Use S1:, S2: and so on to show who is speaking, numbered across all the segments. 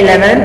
S1: 11।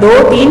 S1: 2, 3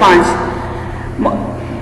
S1: 5।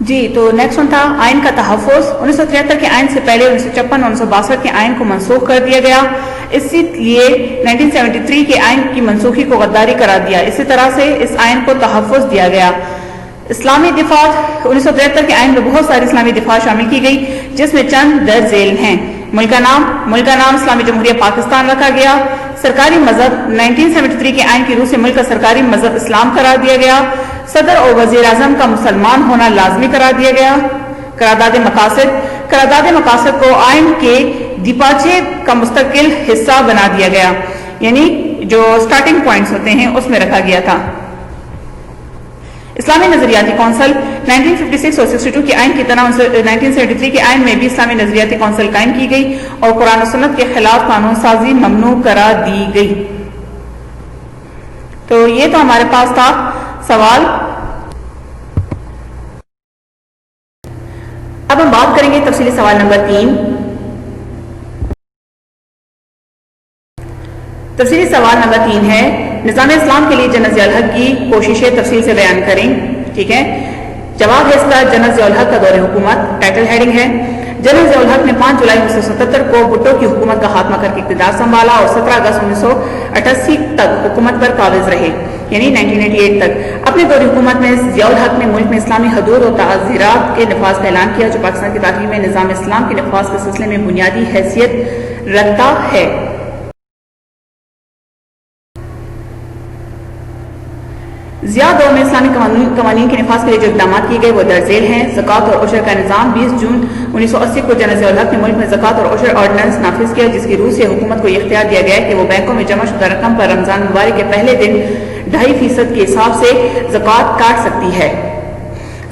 S1: جی تو next one تھا آئین کا تحفظ. 1973 کے آئین سے پہلے 1956 اور 1962 کے آئین کو منسوخ کر دیا گیا. اسی لیے 1973 کے آئین کی منسوخی کو غداری قرار دیا. اسی طرح سے اس آئین کو تحفظ دیا گیا. اسلامی دفاع 1973 کے آئین میں بہت ساری اسلامی دفاع شامل کی گئی جس میں چند درج ذیل ہیں. ملک کا نام اسلامی جمہوریہ پاکستان رکھا گیا. سرکاری مذہب 1973 کے آئین کی روح سے ملک کا سرکاری مذہب اسلام قرار دیا گیا. صدر اور وزیر اعظم کا مسلمان ہونا لازمی قرار دیا گیا. قرارداد مقاصد کو آئین کے دیپاچے کا مستقل حصہ بنا دیا گیا، یعنی جو سٹارٹنگ پوائنٹس ہوتے ہیں اس میں رکھا گیا تھا. اسلامی نظریاتی کونسل 1956 اور 62 کے آئین کی طرح 1973 کے آئین میں بھی اسلامی نظریاتی کونسل قائم کی گئی اور قرآن و سنت کے خلاف قانون سازی ممنوع قرار دی گئی. تو یہ تو ہمارے پاس تھا سوال. اب ہم بات کریں گے تفصیلی سوال نمبر 3. تفصیلی سوال نمبر 3 ہے نظام اسلام کے لیے جنرل ضیاء الحق کی کوششیں تفصیل سے بیان کریں. ٹھیک ہے، جواب ہے اس کا جنرل ضیاء الحق کا دور حکومت. ٹائٹل ہیڈنگ ہے جنرل ضیاء الحق نے 5 جولائی 1977 کو بھٹو کی حکومت کا خاتمہ کر کے اقتدار سنبھالا اور 17 اگست 1988 تک حکومت پر قابض رہے، یعنی 1988 تک. اپنے دور حکومت میں ضیاء الحق نے ملک میں اسلامی حدود اور تعزیرات کے نفاذ کا اعلان کیا جو پاکستان کی تاریخ میں نظام اسلام کے نفاذ کے سلسلے میں بنیادی حیثیت رکھتا ہے. ضیاء دور میں اسلامی قوانین کے نفاذ کے لیے جو اقدامات کیے گئے وہ درج ذیل ہیں. زکوٰۃ اور عشر کا نظام 20 جون 1980 کو جنرل ضیاء الحق نے ملک میں زکوٰۃ اور عشر آرڈیننس نافذ کیا جس کی روح سے حکومت کو یہ اختیار دیا گیا کہ وہ بینکوں میں جمع شدہ رقم پر رمضان مبارک کے پہلے دن 2.5% کے حساب سے زکوٰۃ کاٹ سکتی ہے.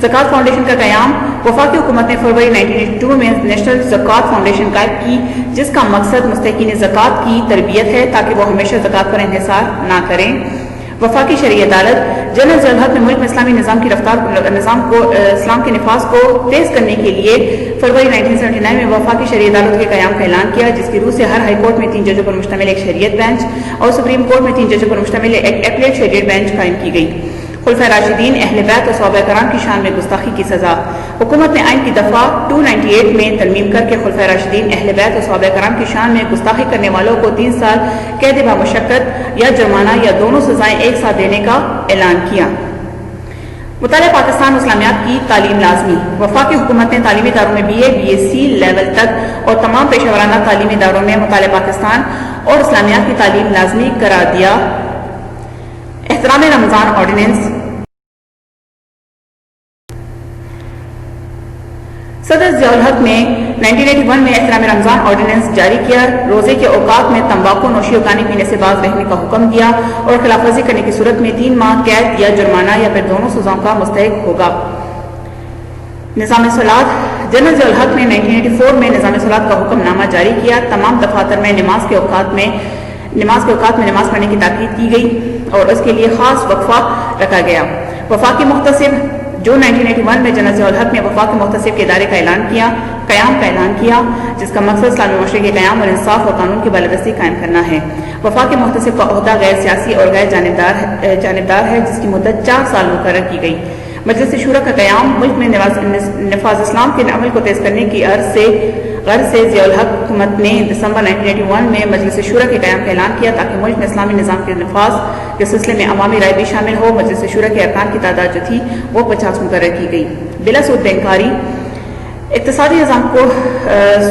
S1: زکوٰۃ فاؤنڈیشن کا قیام وفاقی حکومت نے فروری 1982 میں نیشنل زکوٰۃ فاؤنڈیشن قائم کی جس کا مقصد مستحقین زکوٰۃ کی تربیت ہے تاکہ وہ ہمیشہ زکوٰۃ پر انحصار نہ کریں. وفاقی شرعی عدالت جنرل ضیاء الحق نے ملک میں اسلامی نظام کی اسلام کے نفاذ کو تیز کرنے کے لیے فروری 1979 میں وفاقی شرعی عدالت کے قیام کا اعلان کیا جس کی روح سے ہر ہائی کورٹ میں 3 ججوں پر مشتمل ایک شریعت بینچ اور سپریم کورٹ میں 3 ججوں پر مشتمل ایک ایپلیٹ شریعت بینچ قائم کی گئی. خلفائے راشدین، اہل بیت اور صحابہ کرام کی شان میں گستاخی کی سزا. حکومت نے آئین کی دفعہ 298 میں ترمیم کر کے خلفائے راشدین، اہل بیت اور صحابہ کرام کی شان میں گستاخی کرنے والوں کو 3 سال قید بامشقت یا جرمانہ یا دونوں سزائیں ایک ساتھ دینے کا اعلان کیا. مطالعہ پاکستان اسلامیات کی تعلیم لازمی. وفاقی حکومت نے تعلیمی اداروں میں BA BSc لیول تک اور تمام پیشہ ورانہ تعلیمی اداروں میں مطالعہ پاکستان اور اسلامیات کی تعلیم لازمی قرار دیا. احترام رمضان آرڈیننس. صدر ضیاء الحق نے 1981 میں احترام رمضان آرڈیننس جاری کیا. روزے کے اوقات میں تمباکو نوشی و کھانے پینے سے باز رہنے کا حکم دیا اور خلاف ورزی کرنے کی صورت میں 3 ماہ قید یا جرمانہ یا پھر دونوں سزاؤں کا مستحق ہوگا. نظام صلاۃ جنرل ضیاء الحق نے 1984 میں نظام صلاۃ کا حکم نامہ جاری کیا. تمام دفاتر میں نماز کے اوقات میں نماز پڑھنے کی تاکید کی گئی اور اس کے لیے خاص وقفہ رکھا گیا. وفاقی محتسب جو 1981 میں جنرل ضیاء الحق نے وفاقی محتسب کے ادارے کا قیام کا اعلان کیا جس کا مقصد اسلامی معاشرے کے قیام اور انصاف اور قانون کی بالادستی قائم کرنا ہے. وفاقی محتسب کا عہدہ غیر سیاسی اور غیر جانبدار ہے جس کی مدت 4 سال مقرر کی گئی. مجلس شورا کا قیام ملک میں نفاذ اسلام کے عمل کو تیز کرنے کی غرض سے ضیاء الحق حکومت نے دسمبر 1981 میں مجلس شورا کے قیام کا اعلان کیا تاکہ ملک میں اسلامی نظام کے نفاذ کے سلسلے میں عوامی رائے بھی شامل ہو. مجلس شورا کے ارکان کی تعداد جو تھی وہ 50 مقرر کی گئی. بلا سود بینکاری. اقتصادی نظام کو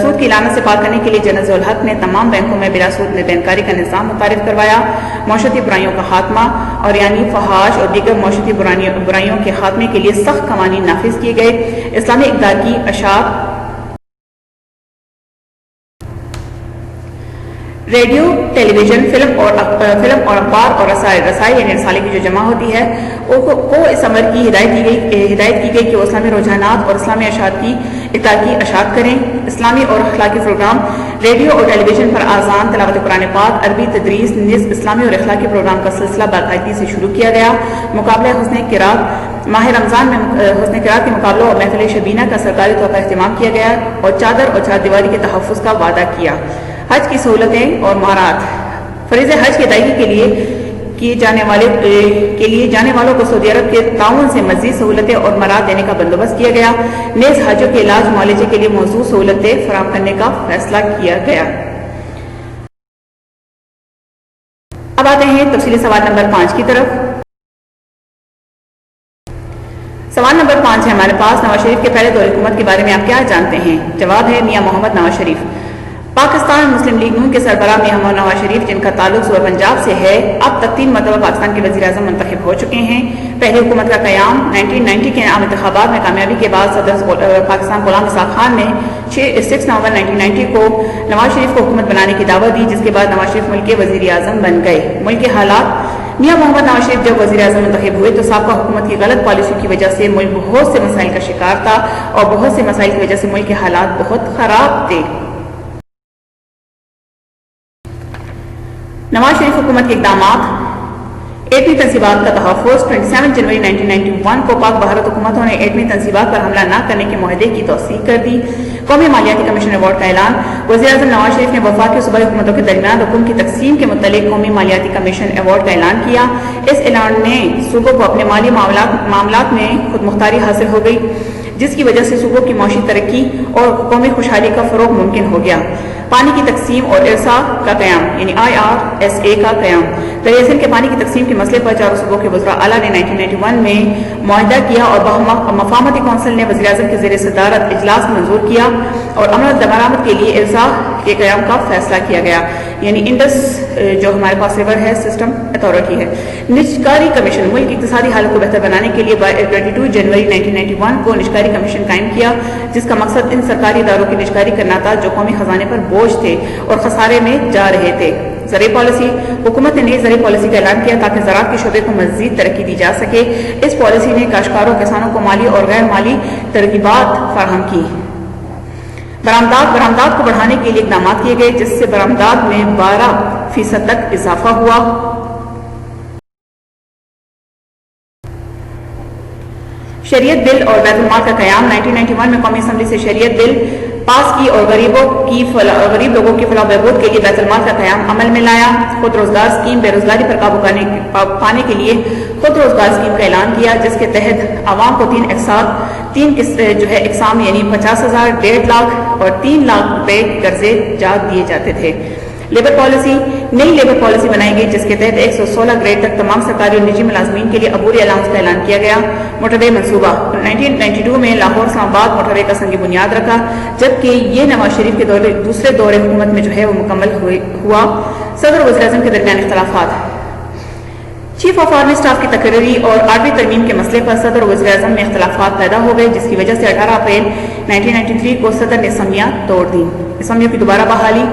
S1: سود کی لعنت سے پاک کرنے کے لیے جنرل ضیاء الحق نے تمام بینکوں میں بلا سود بینکاری کا نظام متعارف کروایا. معاشرتی برائیوں کا خاتمہ اور یعنی فحش اور دیگر معاشرتی برائیوں کے خاتمے کے لیے سخت قوانین نافذ کیے گئے. اسلامی اقدار کی اشاعت. ریڈیو، ٹیلی ویژن، فلم اور اخبار اور رسائل یعنی رسالے کی جو جمع ہوتی ہے کو اس عمل کی ہدایت کی گئی کہ وہ اسلامی رجحانات اور اسلامی اشاعت کی اطلاع کی اشاعت کریں. اسلامی اور اخلاقی پروگرام. ریڈیو اور ٹیلی ویژن پر اذان، تلاوت قرآن پاک، عربی تدریس نیز اسلامی اور اخلاقی پروگرام کا سلسلہ باقاعدگی سے شروع کیا گیا. مقابلہ حسن قرات. ماہ رمضان میں حسن قرات کے مقابلوں اور محفل شبینہ کا سرکاری طور پر اہتمام کیا گیا اور چادر اور چار دیواری کے تحفظ کا وعدہ کیا. حج کی سہولتیں اور مہارات. فریض حج کی ادائیگی کے لیے کے لیے جانے والوں کو سعودی عرب کے تعاون سے مزید سہولتیں اور مراد دینے کا بندوبست کیا گیا. نیز حاجیوں کے علاج معالجے کے لیے موزوں سہولتیں فراہم کرنے کا فیصلہ کیا گیا. اب آتے ہیں تفصیلی سوال نمبر 5 کی طرف. سوال نمبر 5 ہے ہمارے پاس، نواز شریف کے پہلے دور حکومت کے بارے میں آپ کیا جانتے ہیں؟ جواب ہے میاں محمد نواز شریف. پاکستان مسلم لیگ نون کے سربراہ میاں محمد نواز شریف، جن کا تعلق صوبہ پنجاب سے ہے، اب تک 3 مرتبہ پاکستان کے وزیر اعظم منتخب ہو چکے ہیں. پہلی حکومت کا قیام 1990 کے عام انتخابات میں کامیابی کے بعد صدر پاکستان غلام اسحاق خان نے 6 نومبر 1990 کو نواز شریف کو حکومت بنانے کی دعوت دی، جس کے بعد نواز شریف ملک کے وزیر اعظم بن گئے. ملک کے حالات: میاں محمد نواز شریف جب وزیر اعظم منتخب ہوئے تو سابقہ حکومت کی غلط پالیسیوں کی وجہ سے ملک بہت سے مسائل کا شکار تھا، اور بہت سے مسائل کی وجہ سے ملک کے حالات بہت خراب تھے. نواز شریف حکومت کے اقدامات: 8ویں تنصیبات کا تحفظ. 27 جنوری 1991 کو پاک بھارت حکومتوں نے 8ویں تنصیبات پر حملہ نہ کرنے کے معاہدے کی توثیق کر دی. قومی مالیاتی کمیشن ایوارڈ کا اعلان. وزیر اعظم نواز شریف نے وفاقی صوبائی حکومتوں کے درمیان رقوم کی تقسیم کے متعلق قومی مالیاتی کمیشن ایوارڈ کا اعلان کیا. اس اعلان نے صوبوں کو اپنے مالی معاملات میں خود مختاری حاصل ہو گئی، جس کی وجہ سے صوبوں کی معاشی ترقی اور قومی خوشحالی کا فروغ ممکن ہو گیا. پانی کی تقسیم اور ارساء کا قیام یعنی IRSA کا قیام. دریائے سندھ کے پانی کی تقسیم کے مسئلے پر چاروں صوبوں کے وزراء اعلیٰ نے 1991 میں معاہدہ کیا اور مفاہمتی کونسل نے وزیر اعظم کے زیر صدارت اجلاس منظور کیا اور عمل درآمد کے لیے ارساء کے قیام کا فیصلہ کیا گیا، یعنی انڈس جو ہمارے پاس ریور ہے سسٹم اتھارٹی ہے. نجکاری کمیشن. ملک کی اقتصادی حالت کو بہتر بنانے کے لیے 22 جنوری 1991 کو نجکاری کمیشن قائم کیا، جس کا مقصد ان سرکاری اداروں کی نجکاری کرنا تھا جو قومی خزانے پر بوجھ تھے اور خسارے میں جا رہے تھے. زرعی پالیسی. حکومت نے نئی زرعی پالیسی کا اعلان کیا تاکہ زراعت کے شعبے کو مزید ترقی دی جا سکے. اس پالیسی نے کاشتکاروں کسانوں کو مالی اور غیر مالی ترغیبات فراہم کی. برآمدات کو بڑھانے کے لیے اقدامات کیے گئے، جس سے برآمدات میں 12% تک اضافہ ہوا. شریعت بل اور بیت المال کا قیام. 1991 میں قومی اسمبلی سے شریعت بل پاس کی اور غریب لوگوں کی فلاح و بہبود کے لیے بیت المال کا قیام عمل میں لایا. خود روزگار اسکیم. بے روزگاری پر قابو پانے کے لیے خود روزگار اسکیم کا اعلان کیا، جس کے تحت عوام کو 3 اقسام یعنی 50,000، 1.5 لاکھ اور 3 لاکھ روپے قرضے جات دیے جاتے تھے. Labour policy. نئی لیبر پالیسی بنائی گئی، جس کے تحت 116 گریڈ تک تمام سرکاری اور نجی ملازمین کے لیے عبوری الاؤنس کا اعلان کیا گیا. موٹر وے منصوبہ. 1992 میں لاہور اسلام آباد موٹر وے کا سنگ بنیاد رکھا، جبکہ یہ نواز شریف کے دوسرے دور حکومت میں جو ہے وہ مکمل ہوا. صدر اور وزیر اعظم کے درمیان اختلافات. چیف آف آرمی اسٹاف کی تقرری اور 8ویں ترمیم کے مسئلے پر صدر اور وزیر اعظم میں اختلافات پیدا ہو گئے، جس کی وجہ سے 18 اپریل 1993 کو صدر نے اسمبلیاں توڑ دیں. اسمبلیوں کی دوبارہ بحالی.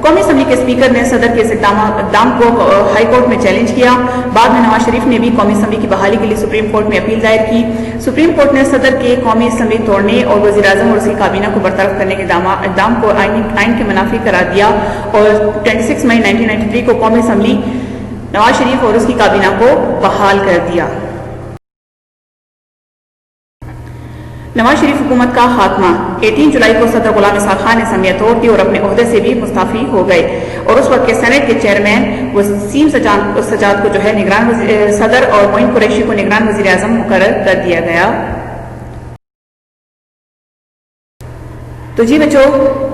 S1: قومی اسمبلی کے اسپیکر نے صدر کے اس اقدام کو ہائی کورٹ میں چیلنج کیا. بعد میں نواز شریف نے بھی قومی اسمبلی کی بحالی کے لیے سپریم کورٹ میں اپیل دائر کی. سپریم کورٹ نے صدر کے قومی اسمبلی توڑنے اور وزیر اعظم اور اس کی کابینہ کو برطرف کرنے کے اقدام کو آئین کے منافی قرار دیا اور 26 مئی 1993 کو قومی اسمبلی نواز شریف اور اس کی کابینہ کو بحال کر دیا. نواز شریف حکومت کا خاتمہ. 18 جولائی کو صدر غلام اسحاق خان نے اسمبلیاں توڑ دی اور اپنے عہدے سے بھی مستعفی ہو گئے، اور اس وقت کے سینٹ کے چیئرمین وسیم سجاد کو جو ہے نگران صدر اور معین قریشی کو نگران وزیر اعظم مقرر کر دیا گیا. تو جی بچوں،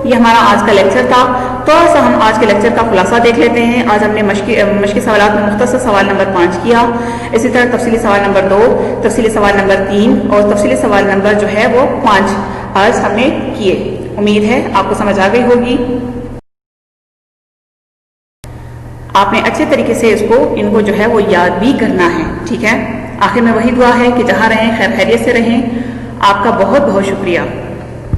S1: یہ ہمارا آج کا لیکچر تھا. تھوڑا سا ہم آج کے لیکچر کا خلاصہ دیکھ لیتے ہیں. آج ہم نے مشقی سوالات میں مختصر سوال نمبر 5 کیا، اسی طرح تفصیلی سوال نمبر 2، تفصیلی سوال نمبر 3 اور تفصیلی سوال نمبر جو ہے وہ 5 آج ہم نے کیے. امید ہے آپ کو سمجھ آ گئی ہوگی. آپ نے اچھے طریقے سے ان کو جو ہے وہ یاد بھی کرنا ہے. ٹھیک ہے، آخر میں وہی دعا ہے کہ جہاں رہیں خیر خیریت سے رہیں. آپ کا بہت بہت شکریہ.